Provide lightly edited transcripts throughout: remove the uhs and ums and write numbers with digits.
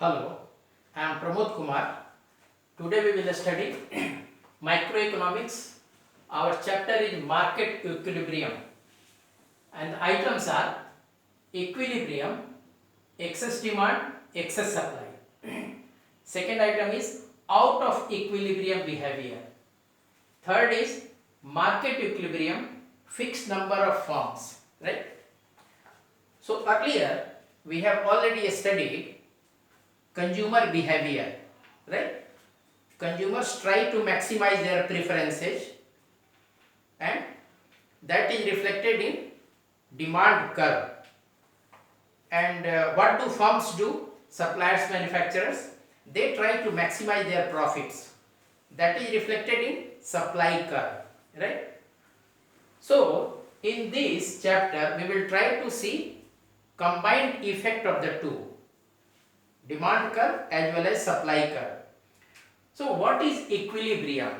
Hello, I am Pramod Kumar. Today we will study microeconomics. Our chapter is market equilibrium and the items are equilibrium, excess demand, excess supply. Second item is out of equilibrium behavior. Third is market equilibrium, fixed number of firms, right? So earlier we have already studied consumer behavior, right? Consumers try to maximize their preferences and that is reflected in demand curve. And what do firms do? Suppliers, manufacturers, they try to maximize their profits. That is reflected in supply curve, right? So in this chapter we will try to see combined effect of the two, demand curve as well as supply curve. So what is equilibrium?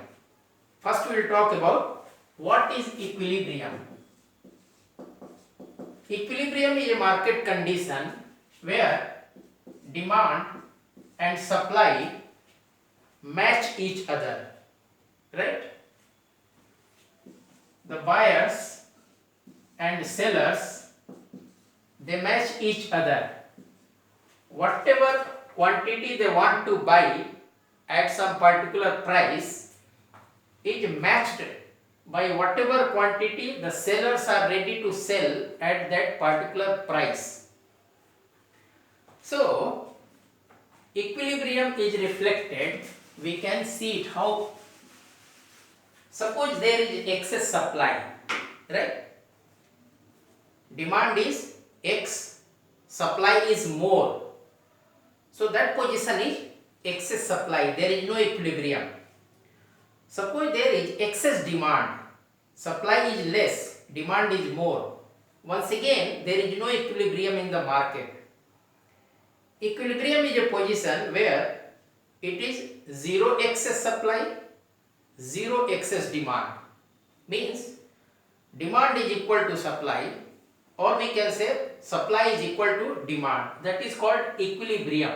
First we will talk about what is equilibrium. Equilibrium is a market condition where demand and supply match each other, right? The buyers and sellers, they match each other. Whatever quantity they want to buy at some particular price is matched by whatever quantity the sellers are ready to sell at that particular price. So equilibrium is reflected, we can see it how. Suppose there is excess supply, right? Demand is X, supply is more. So that position is excess supply, there is no equilibrium. Suppose there is excess demand, supply is less, demand is more. Once again, there is no equilibrium in the market. Equilibrium is a position where it is zero excess supply, zero excess demand. Means demand is equal to supply, or we can say supply is equal to demand. That is called equilibrium.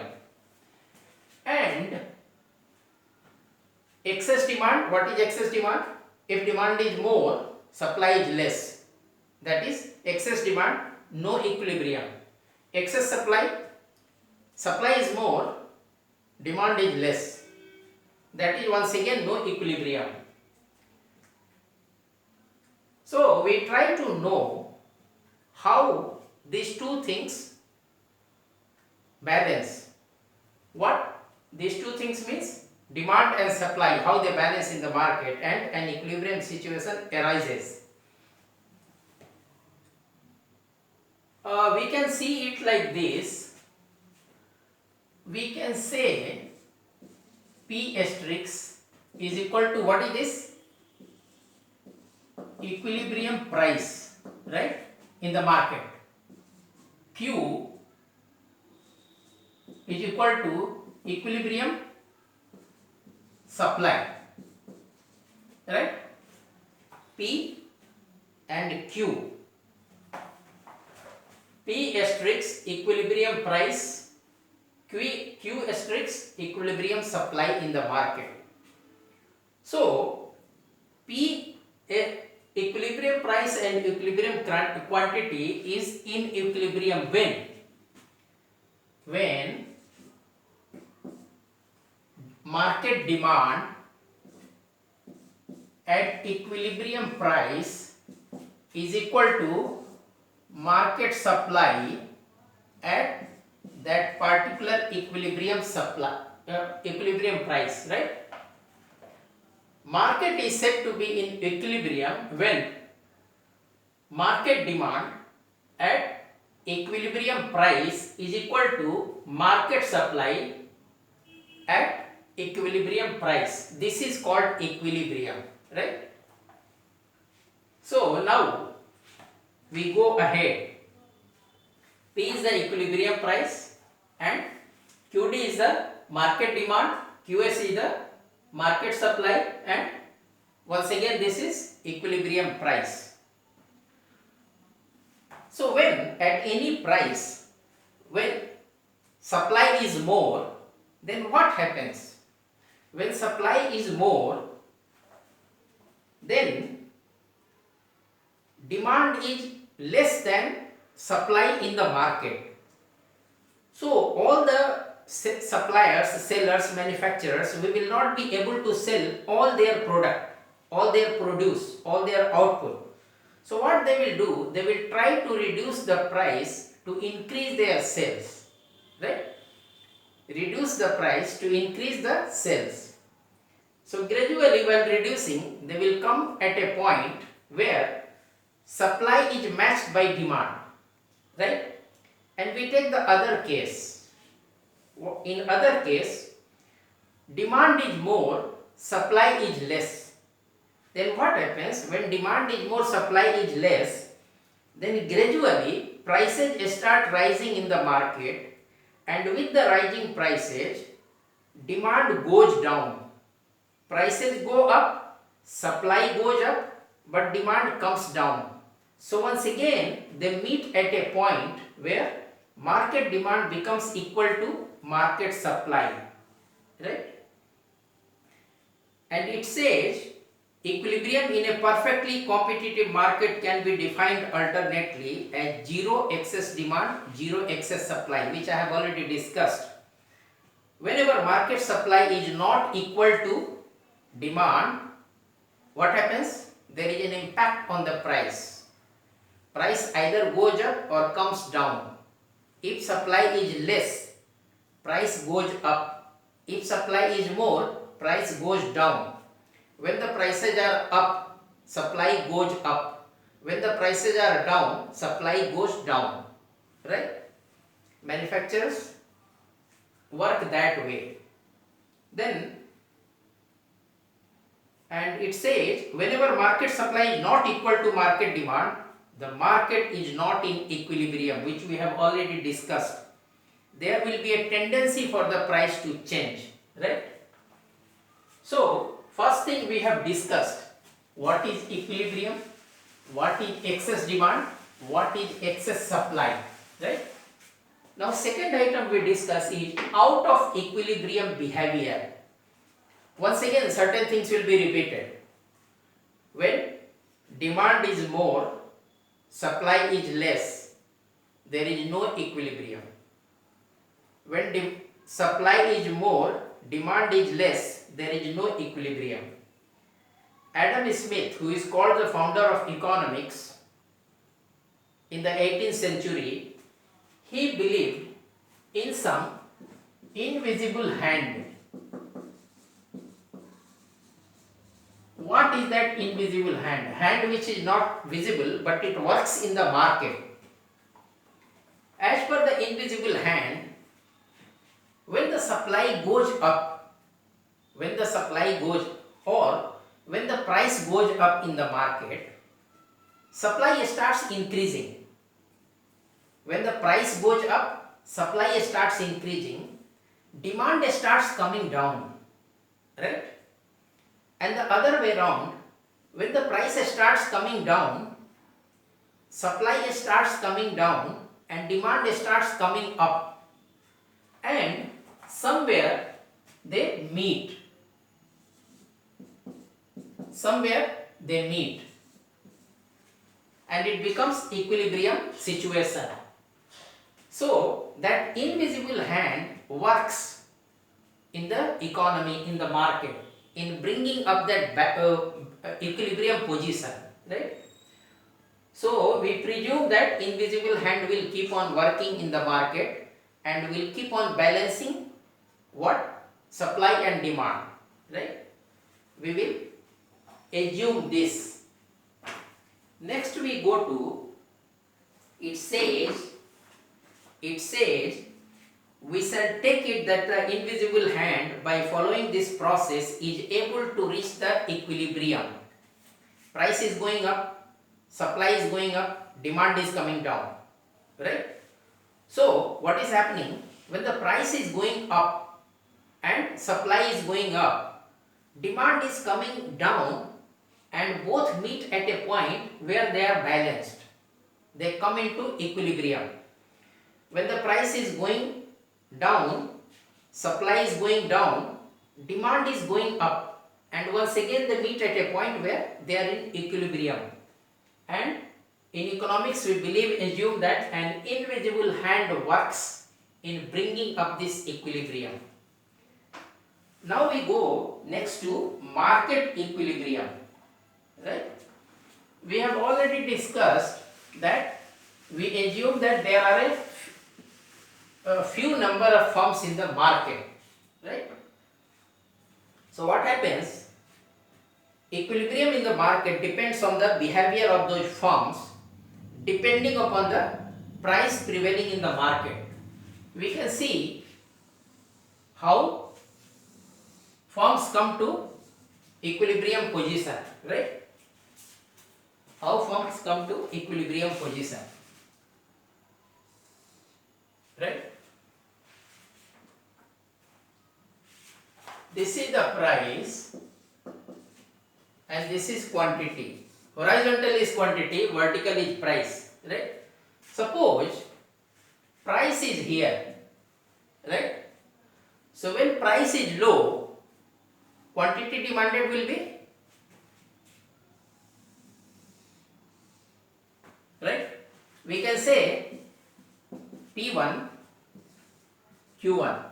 And excess demand, what is excess demand? If demand is more, supply is less. That is excess demand, no equilibrium. Excess supply, supply is more, demand is less. That is once again no equilibrium. So we try to know how these two things balance. What these two things means? Demand and supply, how they balance in the market and an equilibrium situation arises. We can see it like this. We can say P asterisk is equal to, what is this? Equilibrium price, right, in the market. Q is equal to equilibrium supply, right? P and Q. P asterisk equilibrium price, Q asterisk equilibrium supply in the market. So P equilibrium price and equilibrium quantity is in equilibrium when market demand at equilibrium price is equal to market supply at that particular equilibrium supply, equilibrium price, right? Market is said to be in equilibrium when market demand at equilibrium price is equal to market supply at equilibrium price. This is called equilibrium, right? So now we go ahead. P is the equilibrium price and QD is the market demand, QS is the market supply, and once again this is equilibrium price. So when at any price, when supply is more, then what happens? When supply is more, then demand is less than supply in the market. So all the suppliers, sellers, manufacturers, we will not be able to sell all their product, all their produce, all their output. So what they will do, they will try to reduce the price to increase their sales, right? Reduce the price to increase the sales. So gradually while reducing, they will come at a point where supply is matched by demand, right? And we take the other case. In other case, demand is more, supply is less. Then what happens when demand is more, supply is less? Then gradually prices start rising in the market, and with the rising prices, demand goes down. Prices go up, supply goes up, but demand comes down. So once again, they meet at a point where market demand becomes equal to market supply, right? And it says equilibrium in a perfectly competitive market can be defined alternately as zero excess demand, zero excess supply, which I have already discussed. Whenever market supply is not equal to demand, what happens? There is an impact on the price. Price either goes up or comes down. If supply is less, price goes up. If supply is more, price goes down. When the prices are up, supply goes up. When the prices are down, supply goes down. Right? Manufacturers work that way. Then, and it says whenever market supply is not equal to market demand, the market is not in equilibrium, which we have already discussed. There will be a tendency for the price to change, right? So, first thing we have discussed, what is equilibrium, what is excess demand, what is excess supply, right? Now, second item we discuss is out of equilibrium behavior. Once again, certain things will be repeated. When demand is more, supply is less, there is no equilibrium. When supply is more, demand is less, there is no equilibrium. Adam Smith, who is called the founder of economics in the 18th century, he believed in some invisible hand. What is that invisible hand? Hand which is not visible, but it works in the market. As per the invisible hand, when the supply goes up, when the supply goes, or when the price goes up in the market, supply starts increasing. When the price goes up, supply starts increasing, demand starts coming down, right? And the other way around, when the price starts coming down, supply starts coming down and demand starts coming up, and somewhere they meet. Somewhere they meet, and it becomes equilibrium situation. So that invisible hand works in the economy, in the market, in bringing up that equilibrium position, right? So we presume that invisible hand will keep on working in the market and will keep on balancing what? Supply and demand, right? We will assume this. Next we go to, it says we shall take it that the invisible hand, by following this process, is able to reach the equilibrium. Price is going up, supply is going up, demand is coming down, right? So what is happening when the price is going up and supply is going up, demand is coming down, and both meet at a point where they are balanced. They come into equilibrium. When the price is going down, supply is going down, demand is going up, and once again they meet at a point where they are in equilibrium. And in economics we assume that an invisible hand works in bringing up this equilibrium. Now we go next to market equilibrium, right? We have already discussed that we assume that there are a few number of firms in the market, right? So what happens? Equilibrium in the market depends on the behavior of those firms depending upon the price prevailing in the market. We can see how firms come to equilibrium position, right? How firms come to equilibrium position, right? This is the price and this is quantity. Horizontal is quantity, vertical is price, right? Suppose price is here, right? So when price is low, quantity demanded will be, right? We can say P1, Q1.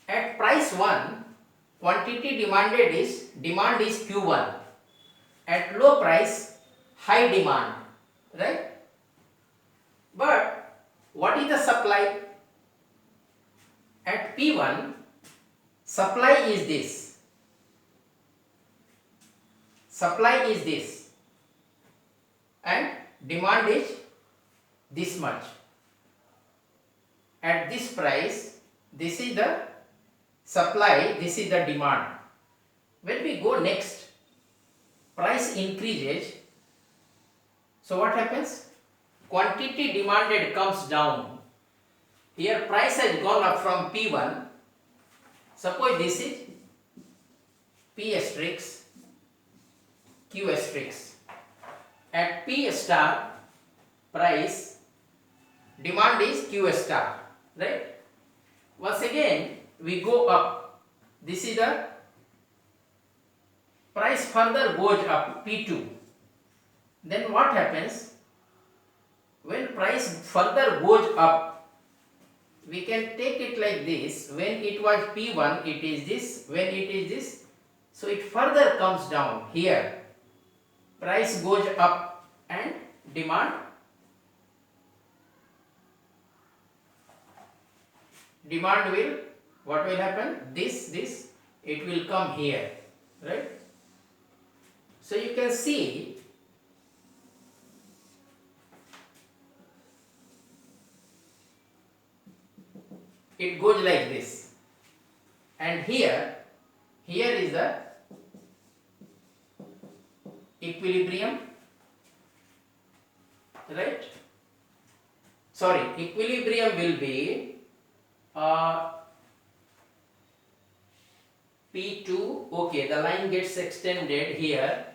At price 1, quantity demanded is, demand is Q1. At low price, high demand, right? But what is the supply? At P1, supply is this. Supply is this. And demand is this much. At this price, this is the supply, this is the demand. When we go next, price increases. So what happens? Quantity demanded comes down. Here price has gone up from P1. Suppose this is P asterisk, Q asterisk. At P star price, demand is Q star, right? Once again we go up. This is the price further goes up, P2. Then what happens? When price further goes up, we can take it like this. When it was P1, it is this. When it is this, so it further comes down here. Price goes up and demand will, what will happen? This, it will come here, right? So you can see it goes like this. And here is the equilibrium, right? Sorry, equilibrium will be P2, okay, the line gets extended here.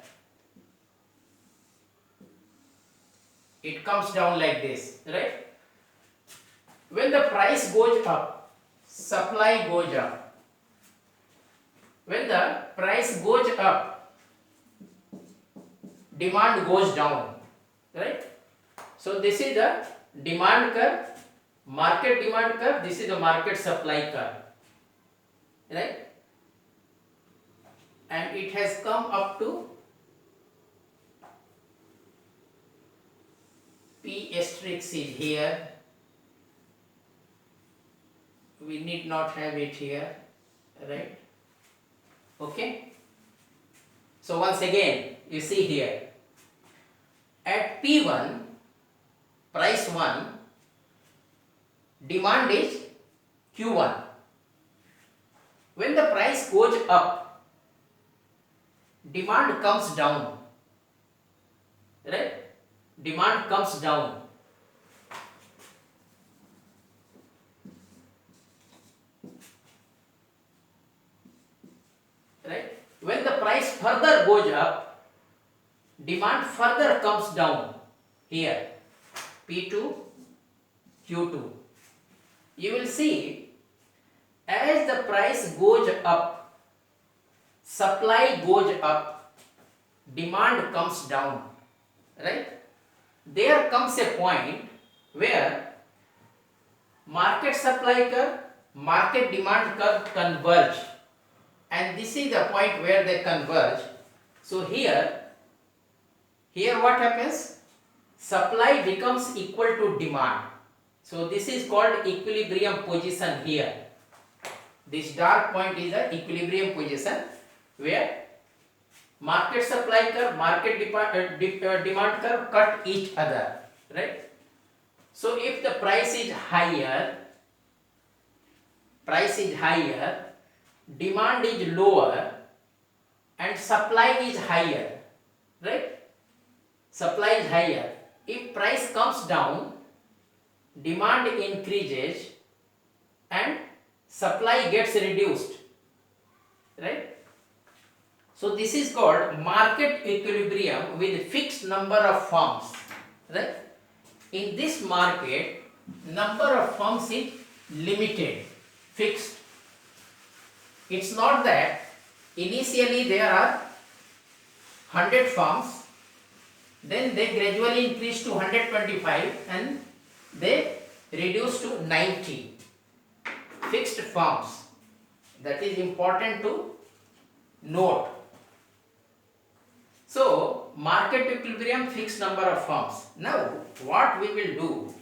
It comes down like this, right? When the price goes up, supply goes up. When the price goes up, demand goes down, right? So this is the demand curve, market demand curve, this is the market supply curve, right? And it has come up to P asterisk is here. We need not have it here, right? Okay. So once again, you see here, at P1, price 1, demand is Q1. When the price goes up, demand comes down, right? Demand comes down. Right? When the price further goes up, demand further comes down here, P2, Q2. you will see as the price goes up, supply goes up, demand comes down, right? There comes a point where market supply curve, market demand curve converge, and this is the point where they converge. So here what happens? Supply becomes equal to demand. So this is called equilibrium position here. This dark point is the equilibrium position where market supply curve, market demand curve cut each other, right? So if the price is higher, demand is lower and supply is higher, right? Supply is higher. If price comes down, demand increases and supply gets reduced, right? So this is called market equilibrium with fixed number of firms, right? In this market, number of firms is limited, fixed. It's not that initially there are 100 firms, then they gradually increase to 125 and they reduce to 90 fixed firms. That is important to note. So, market equilibrium, fixed number of firms. Now, what we will do?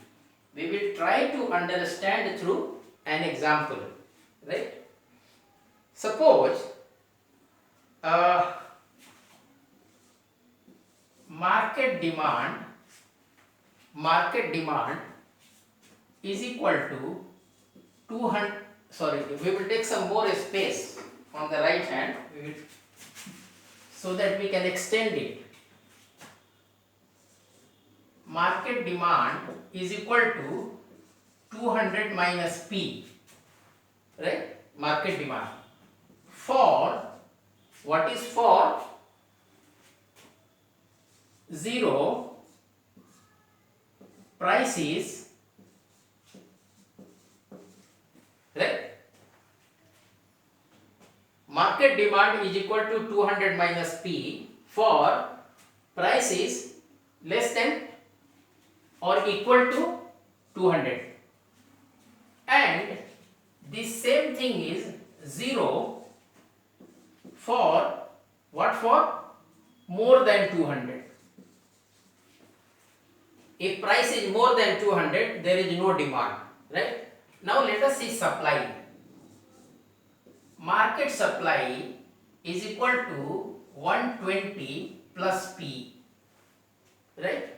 We will try to understand through an example, right? Suppose market demand is equal to 200. Sorry, we will take some more space on the right hand. We will, so that we can extend it. Market demand is equal to 200 minus P, right? Market demand. For, what is for? 0, price is, right? Market demand is equal to 200 minus P for price is less than or equal to 200, and this same thing is 0 for what? For more than 200. If price is more than 200, there is no demand, right? Now let us see supply. Market supply is equal to 120 plus P, right?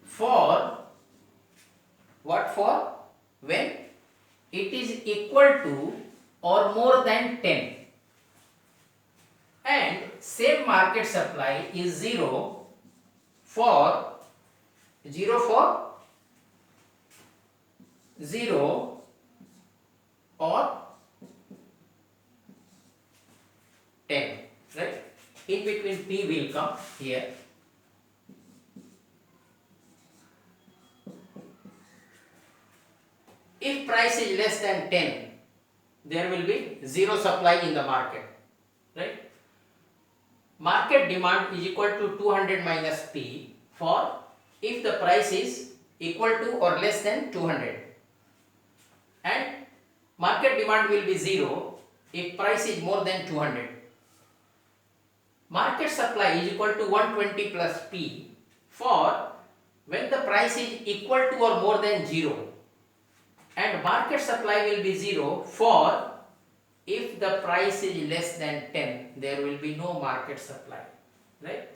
For what? For when it is equal to or more than 10, and same market supply is 0 for 0 or 10, right? In between P will come here. If price is less than 10, there will be 0 supply in the market, right? Market demand is equal to 200 minus P for if the price is equal to or less than 200, and market demand will be 0 if price is more than 200. Market supply is equal to 120 plus P for when the price is equal to or more than 0, and market supply will be 0 for if the price is less than 10, there will be no market supply, right?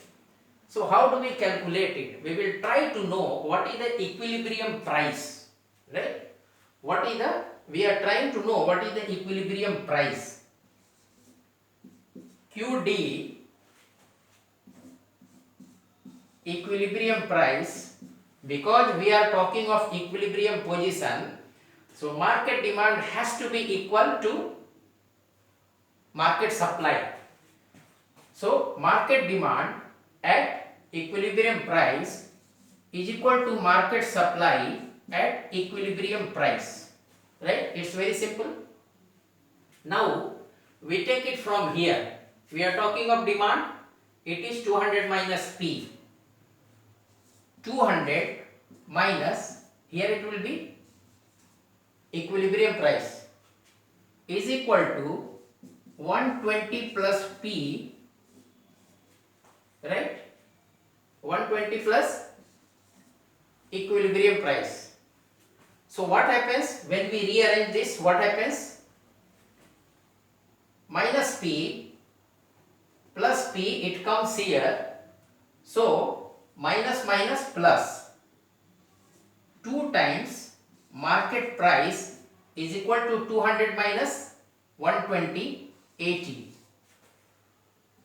So how do we calculate it? We will try to know what is the equilibrium price, right? We are trying to know what is the equilibrium price. QD, equilibrium price, because we are talking of equilibrium position, so market demand has to be equal to market supply. So market demand at equilibrium price is equal to market supply at equilibrium price. right? It's very simple. Now we take it from here. We are talking of demand. It is 200 minus P. 200 minus, here it will be equilibrium price, is equal to 120 plus P, right? 120 plus equilibrium price. So what happens when we rearrange this? What happens? Minus P plus P, it comes here. So minus minus plus, 2 times market price is equal to 200 minus 120, 80.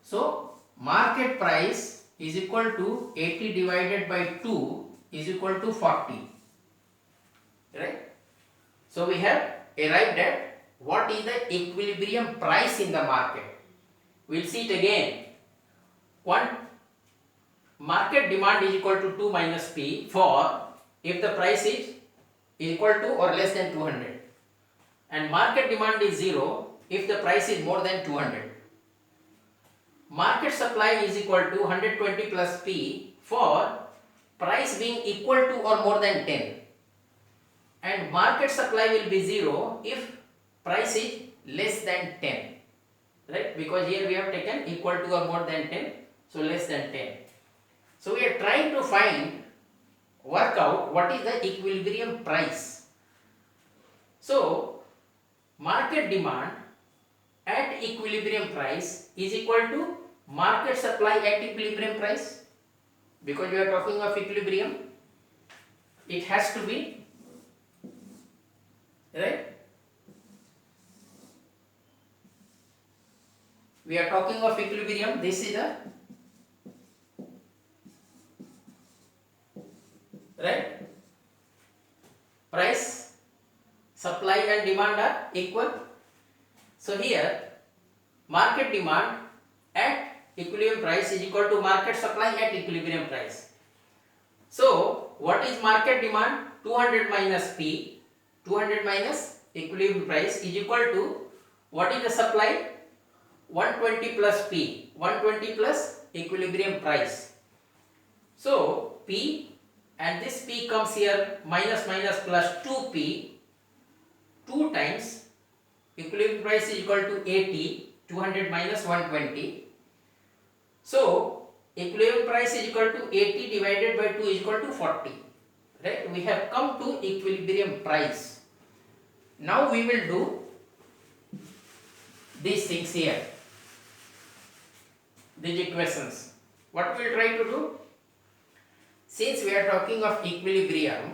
So market price is equal to 80 divided by 2 is equal to 40, right? So we have arrived at what is the equilibrium price in the market. We'll see it again. Market demand is equal to 2 minus P for if the price is equal to or less than 200, and market demand is 0 if the price is more than 200. Market supply is equal to 120 plus P for price being equal to or more than 10, and market supply will be 0 if price is less than 10, right? Because here we have taken equal to or more than 10, so less than 10. So we are trying to work out what is the equilibrium price. So market demand at equilibrium price is equal to market supply at equilibrium price. Because we are talking of equilibrium, it has to be, right? We are talking of equilibrium. This is the, right, price, supply and demand are equal. So here market demand at equilibrium price is equal to market supply at equilibrium price. So what is market demand? 200 minus P, 200 minus equilibrium price is equal to what is the supply? 120 plus P, 120 plus equilibrium price. So P, and this P comes here, minus minus plus 2P, 2 times equilibrium price is equal to 80, 200 minus 120. So equilibrium price is equal to 80 divided by 2 is equal to 40, right? We have come to equilibrium price. Now we will do these things here, these equations. What we will try to do? Since we are talking of equilibrium,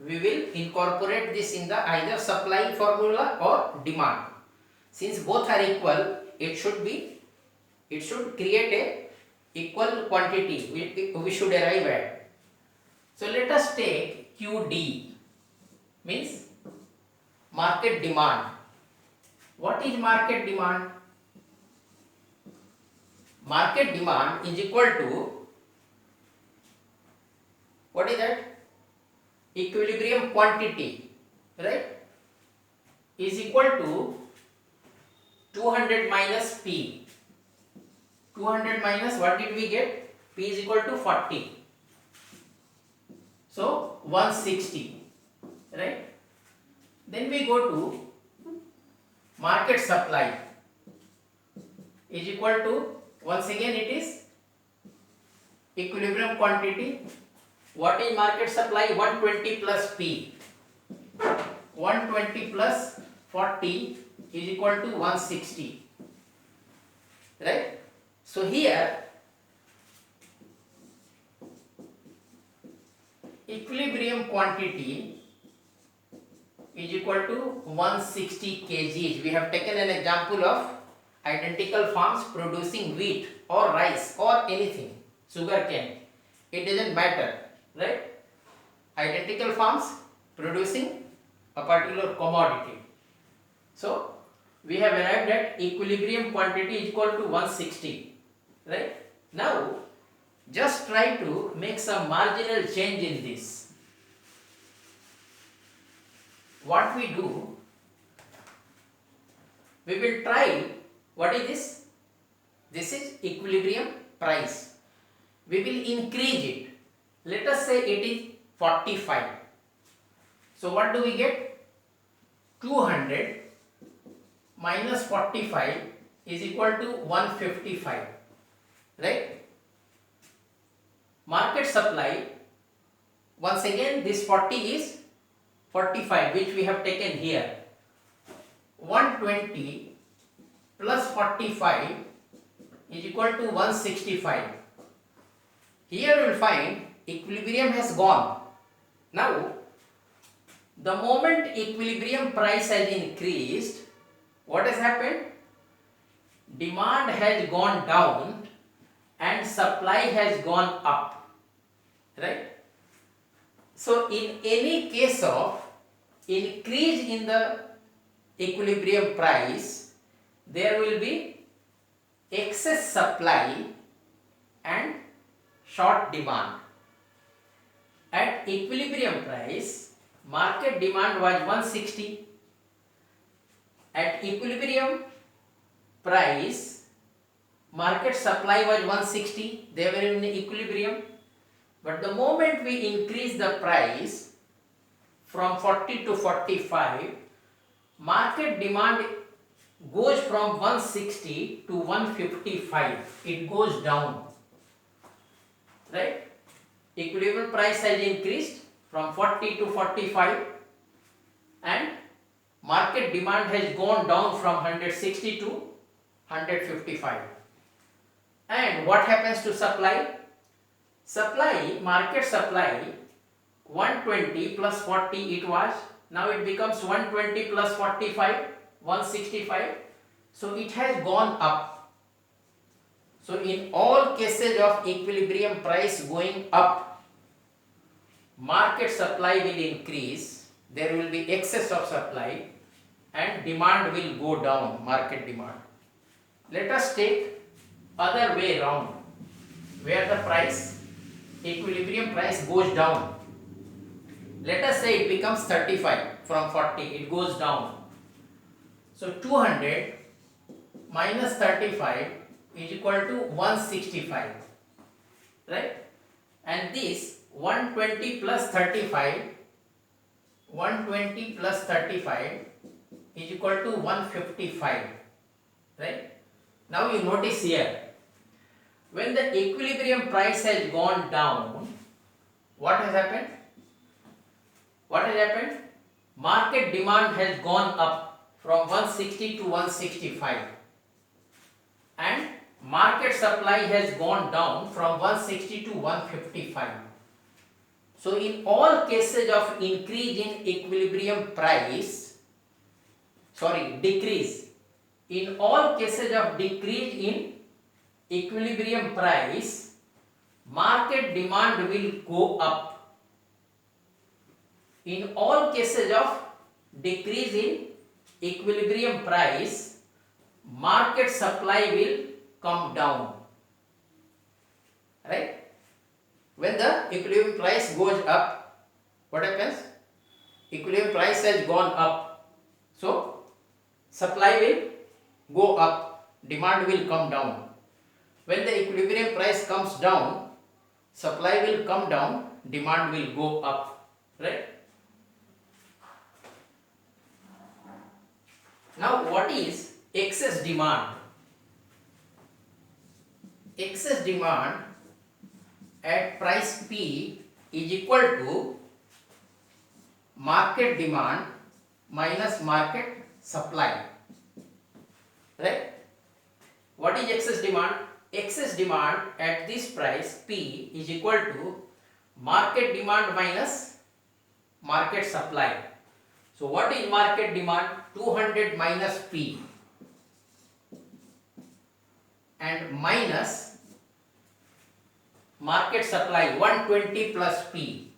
we will incorporate this in the either supply formula or demand. Since both are equal, it should create a equal quantity we should arrive at. So let us take QD, means market demand. What is market demand? Market demand is equal to, what is that? Equilibrium quantity, right, is equal to 200 minus P. 200 minus, what did we get? P is equal to 40. So 160, right? Then we go to market supply is equal to, once again it is equilibrium quantity. What is market supply? 120 plus P. 120 plus 40 is equal to 160, right? So here equilibrium quantity is equal to 160 kgs. We have taken an example of identical farms producing wheat or rice or anything, sugarcane, it doesn't matter, right? Identical farms producing a particular commodity. So we have arrived at equilibrium quantity is equal to 160, right? Now just try to make some marginal change in this. what we do, we will try, what is this? This is equilibrium price. We will increase it. Let us say it is 45. So what do we get? 200 minus 45 is equal to 155, right? Market supply, once again this 40 is 45 which we have taken here. 120 plus 45 is equal to 165. Here you will find equilibrium has gone. Now, the moment equilibrium price has increased, what has happened? Demand has gone down and supply has gone up, right? So, in any case of increase in the equilibrium price, there will be excess supply and short demand. At equilibrium price, market demand was 160. At equilibrium price, market supply was 160. They were in equilibrium. But the moment we increase the price from 40 to 45, market demand goes from 160 to 155. It goes down, right? Equilibrium price has increased from 40 to 45 and market demand has gone down from 160 to 155. And what happens to supply? Supply, market supply, 120 plus 40 it was, now it becomes 120 plus 45, 165. So it has gone up. So in all cases of equilibrium price going up, market supply will increase, there will be excess of supply and demand will go down, market demand. Let us take other way around, where the price, equilibrium price goes down. Let us say it becomes 35 from 40, it goes down. So 200 minus 35 is equal to 165, right? And this 120 plus 35, 120 plus 35 is equal to 155, right? Now you notice here, when the equilibrium price has gone down, what has happened? What has happened? Market demand has gone up from 160 to 165 and market supply has gone down from 160 to 155. So in all cases of increase in equilibrium price, decrease, in all cases of decrease in equilibrium price, market demand will go up. In all cases of decrease in equilibrium price, market supply will come down, right? When the equilibrium price goes up, what happens? Equilibrium price has gone up, so supply will go up, demand will come down. When the equilibrium price comes down, supply will come down, demand will go up, right? Now what is excess demand? Excess demand at price P is equal to market demand minus market supply, right? What is excess demand? Excess demand at this price P is equal to market demand minus market supply. So what is market demand? 200 minus P and minus market supply 120 plus P.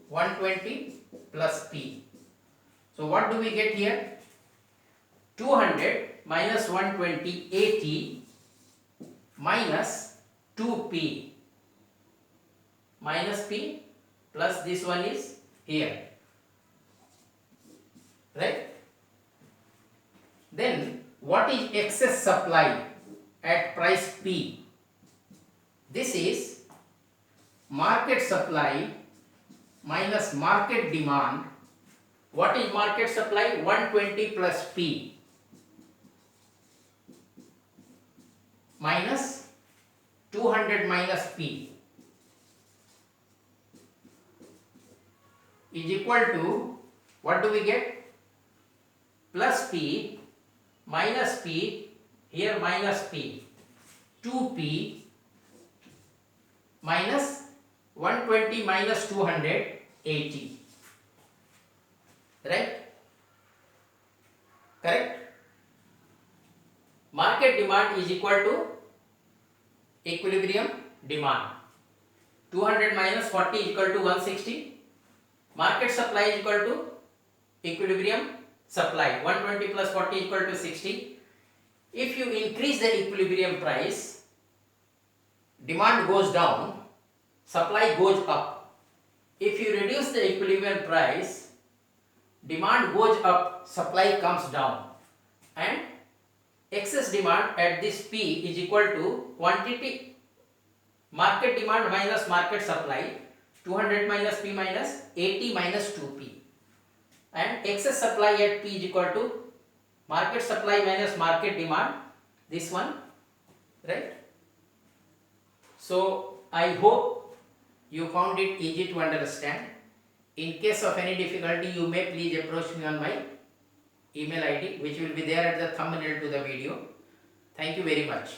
120 plus P. So what do we get here? 200 minus 120, 80 minus 2P minus P plus this one is here. is excess supply at price P? This is market supply minus market demand. What is market supply? 120 plus P minus 200 minus P is equal to, what do we get? Plus P minus P, here minus P, 2P minus 120 minus 280, right? Correct? Market demand is equal to equilibrium demand. 200 minus 40 is equal to 160. Market supply is equal to equilibrium supply. 120 plus 40 is equal to 60. If you increase the equilibrium price, demand goes down, supply goes up. If you reduce the equilibrium price, demand goes up, supply comes down, and excess demand at this P is equal to quantity, market demand minus market supply, 200 minus P minus 80 minus 2P, and excess supply at P is equal to market supply minus market demand, this one, right? So I hope you found it easy to understand. In case of any difficulty, you may please approach me on my email ID, which will be there at the thumbnail to the video. Thank you very much.